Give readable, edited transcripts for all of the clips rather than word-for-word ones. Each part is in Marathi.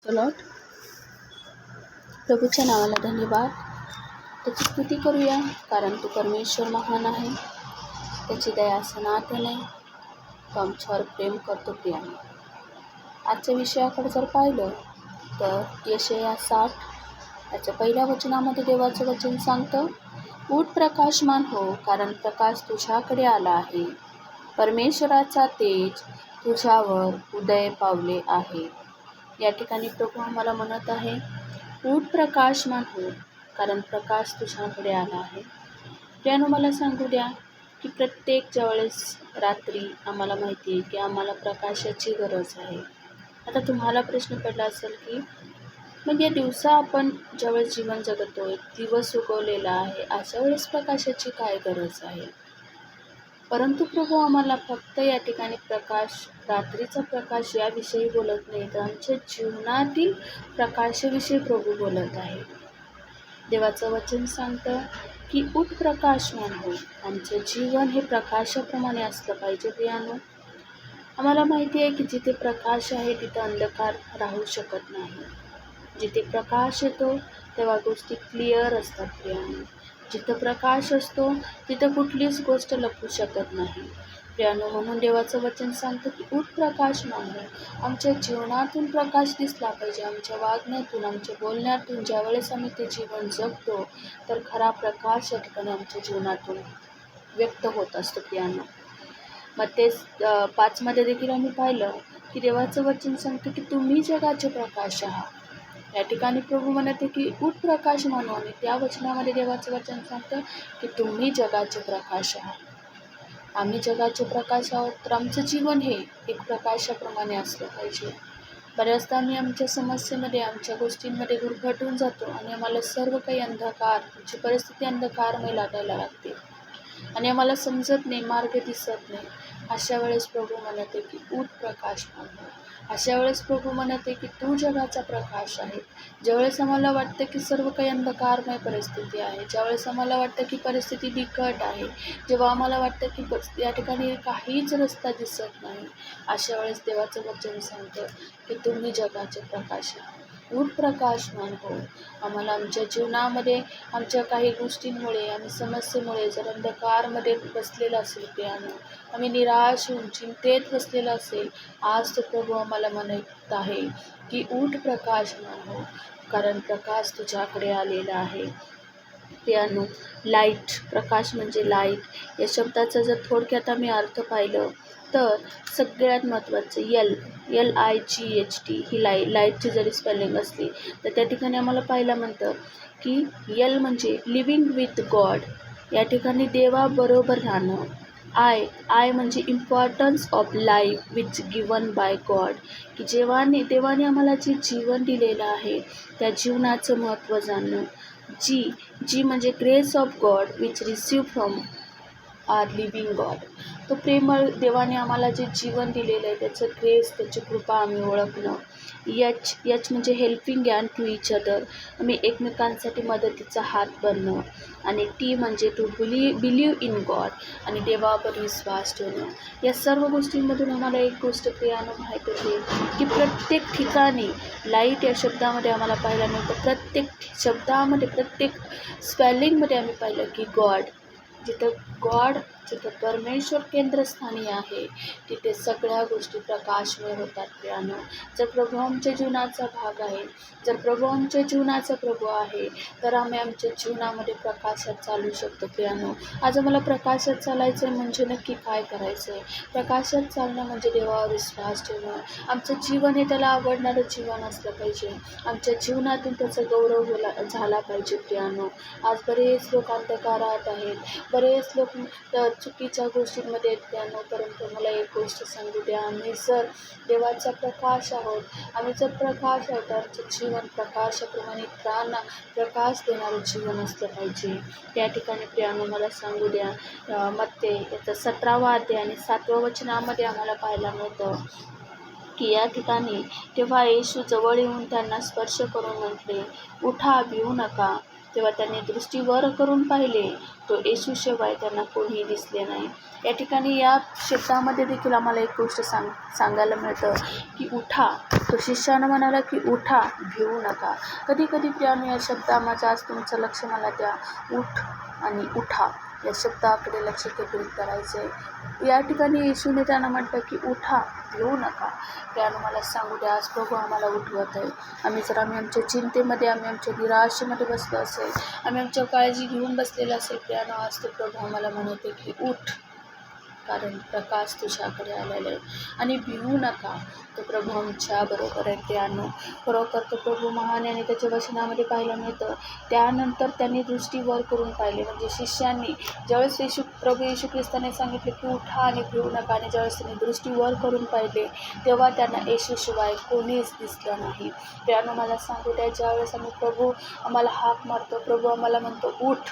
लॉर्ड. प्रभूच्या नावाला धन्यवाद. त्याची स्तुती करूया, कारण तो परमेश्वर महान आहे. त्याची दया सनातन आहे. तो आमच्यावर प्रेम करतो. प्रियाने आजच्या विषयाकडे जर पाहिलं तर यशाया 60 याच्या पहिल्या वचनामध्ये देवाचं वचन सांगतं, उठ प्रकाशमान हो, कारण प्रकाश तुझ्याकडे आला आहे. परमेश्वराचा तेज तुझ्यावर उदय पावले आहे. या ठिकाणी प्रभू आम्हाला म्हणत आहे, उठ प्रकाशमान हो, कारण प्रकाश तुझ्याकडे आला आहे. प्रियानो, मला सांगू द्या की प्रत्येक ज्यावेळेस रात्री आम्हाला माहिती आहे की आम्हाला प्रकाशाची गरज आहे. आता तुम्हाला प्रश्न पडला असेल की मग या दिवसा आपण ज्यावेळेस जीवन जगतोय, दिवस उगवलेला आहे, अशा वेळेस प्रकाशाची काय गरज आहे? परंतु प्रभू आम्हाला फक्त या ठिकाणी प्रकाश, रात्रीचा प्रकाश याविषयी बोलत नाही, तर आमच्या जीवनातील प्रकाशाविषयी प्रभू बोलत आहे. देवाचं वचन सांगतं की उठ प्रकाशमान हो. आमचं जीवन हे प्रकाशाप्रमाणे असलं पाहिजे. प्रियानो, आम्हाला माहिती आहे की जिथे प्रकाश आहे तिथं अंधकार राहू शकत नाही. जिथे प्रकाश येतो तेव्हा गोष्टी क्लिअर असतात. प्रियानो, जिथं प्रकाश असतो तिथं कुठलीच गोष्ट लपू शकत नाही. प्रियानो, म्हणून देवाचं वचन सांगतं की उठ प्रकाशमान हो. आमच्या जीवनातून प्रकाश दिसला पाहिजे. आमच्या वागण्यातून, आमच्या बोलण्यातून ज्यावेळेस आम्ही ते जीवन जगतो तर खरा प्रकाश या ठिकाणी आमच्या जीवनातून व्यक्त होत असतो. प्रियानो, मत्ते 5 देखील आम्ही पाहिलं की देवाचं वचन सांगतं की तुम्ही जगाचे प्रकाश आहात. या ठिकाणी प्रभू म्हणते की उठ प्रकाशमान हो, आणि त्या वचनामध्ये देवाचं वचन सांगतं की तुम्ही जगाचे प्रकाश आहात. आम्ही जगाचे प्रकाश आहोत, तर आमचं जीवन हे एक प्रकाशाप्रमाणे असलं पाहिजे. बऱ्याचदा आम्ही आमच्या समस्येमध्ये, आमच्या गोष्टींमध्ये गुरफटून जातो आणि आम्हाला सर्व काही अंधकार, आमची परिस्थिती अंधकारमय लागायला लागते आणि आम्हाला समजत नाही, मार्ग दिसत नाही. अशा वेळेस प्रभू म्हणते की उठ प्रकाशमान हो. अशा वेळेस प्रभू म्हणते की तू जगाचा प्रकाश आहे. ज्यावेळेस आम्हाला वाटतं की सर्व काही अंधकारमय परिस्थिती आहे, ज्यावेळेस आम्हाला वाटतं की परिस्थिती बिकट आहे, जेव्हा आम्हाला वाटतं की या ठिकाणी काहीच रस्ता दिसत नाही, अशा वेळेस देवाचं वचन सांगतं की तुम्ही जगाचे प्रकाश आहात. उठ प्रकाशमान हो. आम्हाला आमच्या जीवनामध्ये, आमच्या काही गोष्टींमुळे, आम्ही समस्येमुळे जर अंधकारमध्ये बसलेला असेल, प्रियानो, आम्ही निराश होऊन चिंतेत बसलेला असेल, आज तो प्रभू आम्हाला म्हणत आहे की उठ प्रकाशमान हो, कारण प्रकाश तुझ्याकडे आलेला आहे. प्रियानो, लाईट, प्रकाश म्हणजे लाईट या शब्दाचा जर थोडक्यात आम्ही अर्थ पाहिलं तर सगळ्यात महत्त्वाचं LIGHT ही लाईटची जरी स्पेलिंग असली तर त्या ठिकाणी आम्हाला पाहायला म्हणतं की यल म्हणजे लिव्हिंग विथ गॉड, या ठिकाणी देवाबरोबर राहणं. आय म्हणजे importance of life which given by God, की देवाने आम्हाला जे जीवन दिलेलं आहे त्या जीवनाचं महत्त्व जाणणं. जी म्हणजे grace of God which receive from our living God, तो प्रेमळ देवाने आम्हाला जे जीवन दिलेलं आहे त्याचं ग्रेस, त्याची कृपा आम्ही ओळखणं. एच म्हणजे helping hand to each other, आम्ही एकमेकांसाठी मदतीचा हात बनणं. आणि टी म्हणजे टू बिलीव्ह इन गॉड, आणि देवावर विश्वास ठेवणं. या सर्व गोष्टींमधून आम्हाला एक गोष्ट प्रियानो माहीत होते की प्रत्येक ठिकाणी लाईट या शब्दामध्ये आम्हाला पाहायला मिळतं. प्रत्येक शब्दामध्ये, प्रत्येक स्पेलिंगमध्ये आम्ही पाहिलं की जिथं परमेश्वर केंद्रस्थानी आहे तिथे सगळ्या गोष्टी प्रकाशमय होतात. प्रियानो, जर प्रभू आमच्या जीवनाचा भाग आहे, जर प्रभू आमच्या जीवनाचा प्रभू आहे, तर आम्ही आमच्या जीवनामध्ये प्रकाशात चालू शकतो. प्रियानो, आज आम्हाला प्रकाशात चालायचं आहे म्हणजे नक्की काय करायचं आहे? प्रकाशात चालणं म्हणजे देवावर विश्वास ठेवणं. आमचं जीवन हे त्याला आवडणारं जीवन असलं पाहिजे. आमच्या जीवनातून त्याचा गौरव झाला पाहिजे. प्रियानो, आज बरेच लोक अंधकारात आहेत, बरेच लोक चुकीच्या गोष्टींमध्ये आहेत. प्रियानो, परंतु मला एक गोष्ट सांगू द्या, आम्ही जर देवाचा प्रकाश आहोत, आम्ही जर प्रकाश आहोत, आमचं जीवन प्रकाशाप्रमाणे इतरांना प्रकाश देणारं जीवन असलं पाहिजे. त्या ठिकाणी प्रियानो मला सांगू द्या, मत्ते याचा 17 अध्याय आणि 7 वचनामध्ये आम्हाला पाहायला मिळतं की या ठिकाणी तेव्हा येशू जवळ येऊन त्यांना स्पर्श करून म्हटले, उठा, भिवू नका. तेव्हा त्यांनी दृष्टी वर करून पाहिले, तो येशूशिवाय त्यांना कोणीही दिसले नाही. या ठिकाणी या शब्दामध्ये देखील आम्हाला एक गोष्ट सांगायला मिळतं की उठा. तो शिष्यानं म्हणाला की उठा, भिवू नका. कधी कधी प्रियानो या शब्दामध्ये आज तुमचं लक्ष मला द्या. उठ आणि उठा या शब्दाकडे लक्ष केंद्रित करायचे. या ठिकाणी येशूने त्यांना म्हटलं की उठा, भिवू नका. प्रियानो मला सांगू द्या, आज प्रभू आम्हाला उठवत आहे. आम्ही आमच्या चिंतेमध्ये, आम्ही आमच्या निराशेमध्ये बसलो असेल, आम्ही आमच्या काळजी घेऊन बसलेला असेल, प्रियानो आज तो प्रभू आम्हाला म्हणते की उठ, कारण प्रकाश तुझ्याकडे आलेला आहे. आणि भिवू नका. तो प्रभू आमच्या बरोबर आहे प्रियानो. खरोखर तो प्रभू महान आणि त्याच्या वचनामध्ये पाहायला मिळतं. त्यानंतर त्यांनी दृष्टी वर करून पाहिले, म्हणजे शिष्यांनी ज्यावेळेस प्रभू येशू ख्रिस्ताने सांगितले की उठा आणि भिवू नका, आणि ज्यावेळेस त्यांनी दृष्टी वर करून पाहिले तेव्हा त्यांना येशूशिवाय कोणीच दिसलं नाही. प्रियानो मला सांगू द्या, ज्यावेळेस प्रभू आम्हाला हाक मारतो, प्रभू आम्हाला म्हणतो उठ,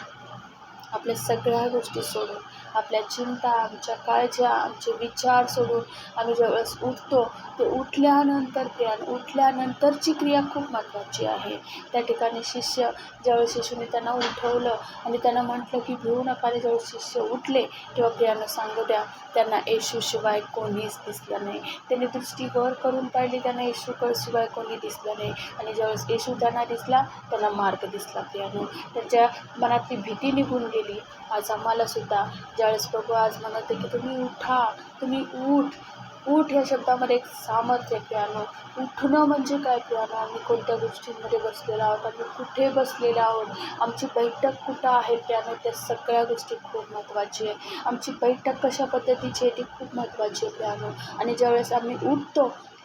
आपल्या सगळ्या गोष्टी सोडून, आपल्या चिंता, आमच्या काळज्या, आमचे विचार सोडून आम्ही ज्यावेळेस उठतो, ते उठल्यानंतरची क्रिया खूप महत्त्वाची आहे. त्या ठिकाणी शिष्य ज्यावेळेस येशूने त्यांना उठवलं आणि त्यांना म्हटलं की भिवू नका, आणि ज्यावेळेस शिष्य उठले तेव्हा प्रियानं सांगू द्या, त्यांना येशूशिवाय कोणीच दिसलं नाही. त्यांनी दृष्टी वर करून पाहिली, त्यांना येशूशिवाय कोणी दिसलं नाही. आणि ज्यावेळेस येशू त्यांना दिसला, त्यांना मार्ग दिसला. प्रियानो, त्यांच्या मनातली भीती निघून गेली. आज आम्हाला सुद्धा ज्यावेळेस प्रभू आज म्हणते की तुम्ही उठा, तुम्ही उठ या शब्दामध्ये एक सामर्थ्य आहे प्रियानो. उठणं म्हणजे काय प्रियानो? आम्ही कोणत्या गोष्टींमध्ये बसलेलो आहोत, आम्ही कुठे बसलेलो आहोत, आमची बैठक कुठं आहे प्रियानो, त्या सगळ्या गोष्टी खूप महत्त्वाची आहे. आमची बैठक कशा पद्धतीची आहे ती खूप महत्त्वाची आहे प्रियानो. आणि ज्यावेळेस आम्ही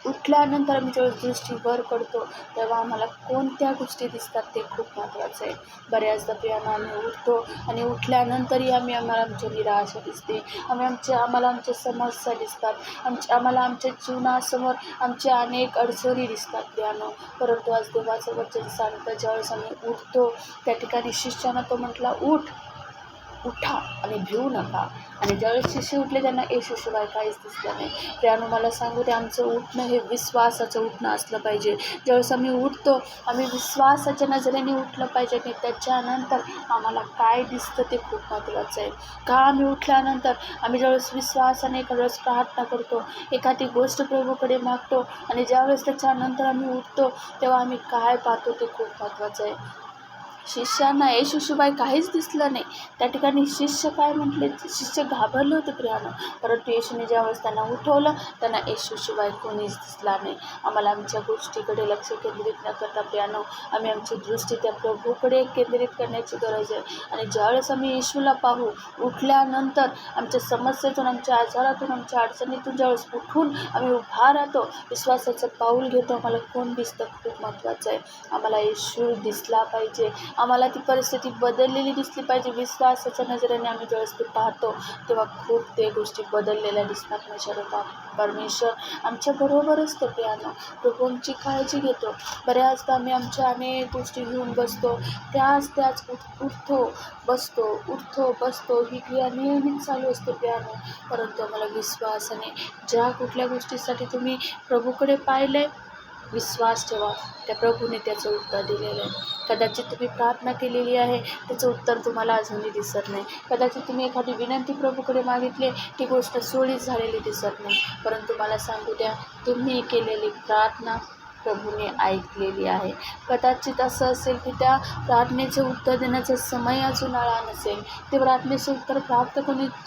उठल्यानंतर आम्ही ज्यावेळेस दृष्टी वर करतो तेव्हा आम्हाला कोणत्या गोष्टी दिसतात ते खूप महत्त्वाचं आहे. बऱ्याचदा प्रियानो आम्ही उठतो आणि उठल्यानंतरही आम्हाला आमची निराशा दिसते, आम्हाला आमच्या समस्या दिसतात, आम्हाला आमच्या जीवनासमोर आमच्या अनेक अडचणी दिसतात प्रियानो. परंतु आज देवाचं वचन सांगतं, ज्यावेळेस आम्ही उठतो त्या ठिकाणी शिष्यानं तो म्हटला उठा आणि भिवू नका. आणि ज्यावेळेस शिष्य उठले त्यांना येशूशिवाय काहीच दिसलं नाही. प्रियानो मला सांगू दे, आमचं उठणं हे विश्वासाचं उठणं असलं पाहिजे. ज्यावेळेस आम्ही उठतो आम्ही विश्वासाच्या नजरेने उठलं पाहिजे, आणि त्याच्यानंतर आम्हाला काय दिसतं ते खूप महत्त्वाचं आहे. का आम्ही उठल्यानंतर आम्ही ज्यावेळेस विश्वासाने एखाद्यावेळेस प्रार्थना करतो, एखादी गोष्ट प्रभूकडे मागतो, आणि ज्यावेळेस त्याच्यानंतर आम्ही उठतो तेव्हा आम्ही काय पाहतो ते खूप महत्त्वाचं आहे. शिष्यांना येशूशिवाय काहीच दिसलं नाही. त्या ठिकाणी शिष्य काय म्हटले, शिष्य घाबरले होते प्रियानो. परंतु येशूने ज्यावेळेस त्यांना उठवलं त्यांना येशूशिवाय कोणीच दिसला नाही. आम्हाला आमच्या गोष्टीकडे लक्ष केंद्रित न करता प्रियानो, आम्ही आमची दृष्टी त्या प्रभूकडे केंद्रित करण्याची गरज आहे. आणि ज्यावेळेस आम्ही येशूला पाहू, उठल्यानंतर आमच्या समस्येतून, आमच्या आजारातून, आमच्या अडचणीतून ज्यावेळेस उठून आम्ही उभा राहतो, विश्वासाचं पाऊल घेतो, आम्हाला कोण दिसतं खूप महत्त्वाचं आहे. आम्हाला येशू दिसला पाहिजे, आम्हाला ती परिस्थिती बदललेली दिसली पाहिजे. विश्वासाच्या नजरेने आम्ही ज्यावेळेस ते पाहतो तेव्हा खूप ते गोष्टी बदललेल्या दिसतात. माझ्या परमेश्वर आमच्या बरोबर असतो प्रियानो. प्रभू आमची काळजी घेतो. बऱ्याचदा आम्ही आमच्या अनेक गोष्टी घेऊन बसतो, त्याच उठतो बसतो ही क्रिया नेहमीच चालू असते प्रियानो. परंतु आम्हाला विश्वासाने ज्या कुठल्या गोष्टीसाठी तुम्ही प्रभूकडे पाहिले, विश्वास ठेवा, त्या प्रभूने त्याचं उत्तर दिलेलं आहे. कदाचित तुम्ही प्रार्थना केलेली आहे, त्याचं उत्तर तुम्हाला अजूनही दिसत नाही. कदाचित तुम्ही एखादी विनंती प्रभूकडे मागितली, ती गोष्ट सोडीच झालेली दिसत नाही. परंतु मला सांगू द्या, तुम्ही केलेली प्रार्थना प्रभूने ऐकलेली आहे. कदाचित असं असेल की त्या प्रार्थनेचं उत्तर देण्याचा समय अजून आला नसेल, ते प्रार्थनेचं उत्तर प्राप्त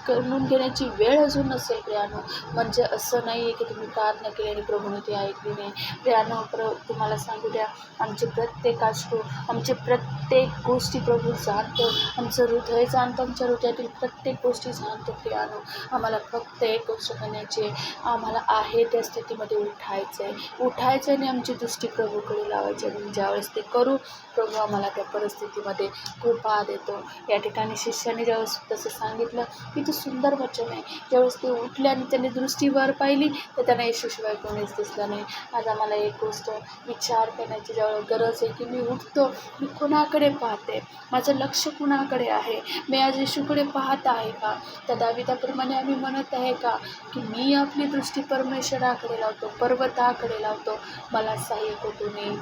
करून घेण्याची वेळ अजून नसेल प्रियानो. म्हणजे असं नाही आहे की तुम्ही प्रार्थना केली आणि प्रभूने ती ऐकली नाही. प्रियानो, तुम्हाला सांगू द्या, आमचे प्रत्येक अश्रू, आमचे प्रत्येक गोष्टी प्रभू जाणतो, आमचं हृदय जाणतो, आमच्या हृदयातील प्रत्येक गोष्टी जाणतो प्रियानो. आम्हाला फक्त एक गोष्ट करण्याची, आम्हाला आहे त्या स्थितीमध्ये उठायचं आणि आमची दृष्टी प्रभूकडे लावायची. आणि ज्यावेळेस ते करू, प्रभू आम्हाला त्या परिस्थितीमध्ये कृपा देतो. या ठिकाणी शिष्याने ज्यावेळेस तसं सांगितलं, किती सुंदर वचन आहे. ज्यावेळेस ते उठले आणि त्यांनी दृष्टीवर पाहिली तर त्यांना येशूशिवाय कोणीच दिसलं नाही. आज आम्हाला एक गोष्ट विचार करण्याची ज्यावेळेस गरज आहे की मी उठतो, मी कुणाकडे पाहते, माझं लक्ष कुणाकडे आहे, मी आज येशूकडे पाहत आहे का? त्या दाविदाप्रमाणे आम्ही म्हणत आहे का की मी आपली दृष्टी परमेश्वराकडे लावतो, पर्वताकडे लावतो, मला सहाय्य कुठून येईल?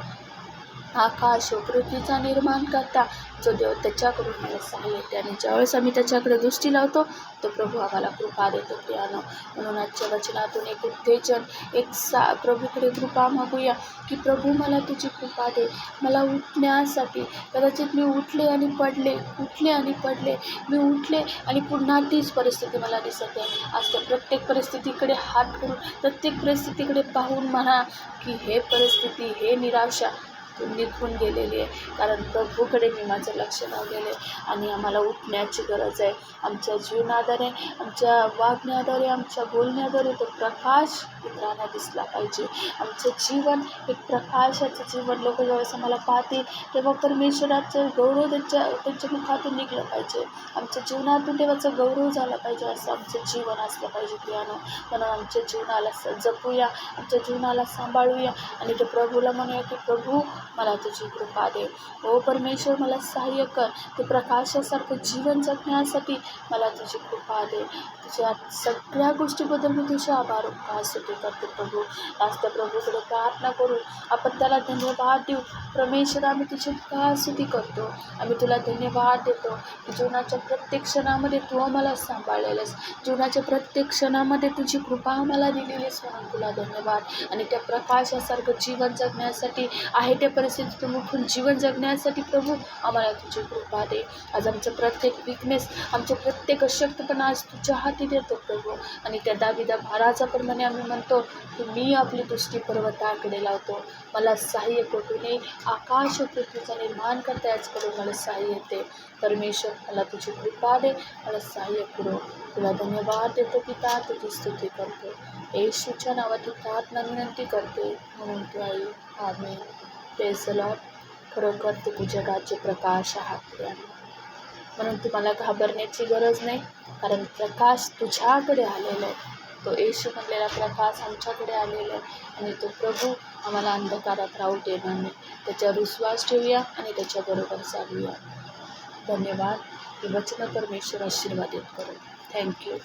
आकाश व पृथ्वीचा निर्माण करता जो देव, त्याच्याकडून मला सहाय्य येते. आणि ज्यावेळेस आम्ही त्याच्याकडे दृष्टी लावतो तो प्रभू आम्हाला कृपा देतो प्रियानो. म्हणून आजच्या वचनातून एक उत्तेजन, प्रभूकडे कृपा मागूया की प्रभू मला तुझी कृपा दे, मला उठण्यासाठी. कदाचित मी उठले आणि पडले, मी उठले आणि पुन्हा तीच परिस्थिती मला दिसते. आज त्या प्रत्येक परिस्थितीकडे हात करून, प्रत्येक परिस्थितीकडे पाहून म्हणा की हे परिस्थिती, हे निराशा तू निघून गेलेली आहे, कारण प्रभूकडे मी माझं लक्ष लावलेलं आहे. आणि आम्हाला उठण्याची गरज आहे. आमच्या जीवनाद्वारे, आमच्या वागण्याद्वारे, आमच्या बोलण्याद्वारे तो प्रकाश इतरांना दिसला पाहिजे. आमचं जीवन एक प्रकाशाचं जीवन लोक ज्यावेळेस आम्हाला पाहतील तेव्हा परमेश्वराचं गौरव त्यांच्या मुखातून निघलं पाहिजे. आमच्या जीवनातून देवाचा गौरव झाला पाहिजे, असं आमचं जीवन असलं पाहिजे प्रियानो. म्हणून आमच्या जीवनाला जपूया, आमच्या जीवनाला सांभाळूया आणि ते प्रभूला म्हणूया की प्रभू मला तुझी कृपा दे. ओ परमेश्वर, मला सहाय्य कर. ते प्रकाशासारखं जीवन जगण्यासाठी मला तुझी कृपा दे. तुझ्या सगळ्या गोष्टीबद्दल मी तुझे आभार स्तुती करते प्रभू. आज त्या प्रभूकडे प्रार्थना करू, आपण त्याला धन्यवाद देऊ. परमेश्वर, आम्ही तुझी स्तुती करतो, आम्ही तुला धन्यवाद देतो की जीवनाच्या प्रत्येक क्षणामध्ये तू आम्हाला सांभाळलेलंस, जीवनाच्या प्रत्येक क्षणामध्ये तुझी कृपा आम्हाला दिलेलीस. म्हणून तुला धन्यवाद. आणि त्या प्रकाशासारखं जीवन जगण्यासाठी, आहे त्या परिस्थितीतून उठून जीवन जगण्यासाठी प्रभू आम्हाला तुझी कृपा दे. आज आमचं प्रत्येक विकनेस, आमचं प्रत्येक अशक्तपणा आज तुझ्या हाती देतो प्रभू. आणि त्या दाविदा महाराजा प्रमाणे आम्ही म्हणतो की मी आपली दृष्टी पर्वताकडे लावतो, मला सहाय्य कुठून येईल. आकाश व पृथ्वीचा निर्माण करता याचकडून मला सहाय्य येते. परमेश्वर, मला तुझी कृपा दे, मला सहाय्य करू. तुला धन्यवाद देतो पिता, तुझी स्तुती करतो. येशूच्या नावात प्रार्थना विनंती करते, म्हणून तू आई. आमेन. Praise the Lord. खरोखर तू जगाचे प्रकाश आहात. म्हणून तुम्हाला घाबरण्याची गरज नाही, कारण प्रकाश तुझ्याकडे आलेला आहे. तो येशू म्हणलेला प्रकाश आमच्याकडे आलेला आहे आणि तो प्रभू आम्हाला अंधकारात राहू देणार नाही. त्याच्यावर विश्वास ठेवूया आणि त्याच्याबरोबर चालूया. धन्यवाद. हे वचन परमेश्वर आशीर्वादित करो. थँक्यू.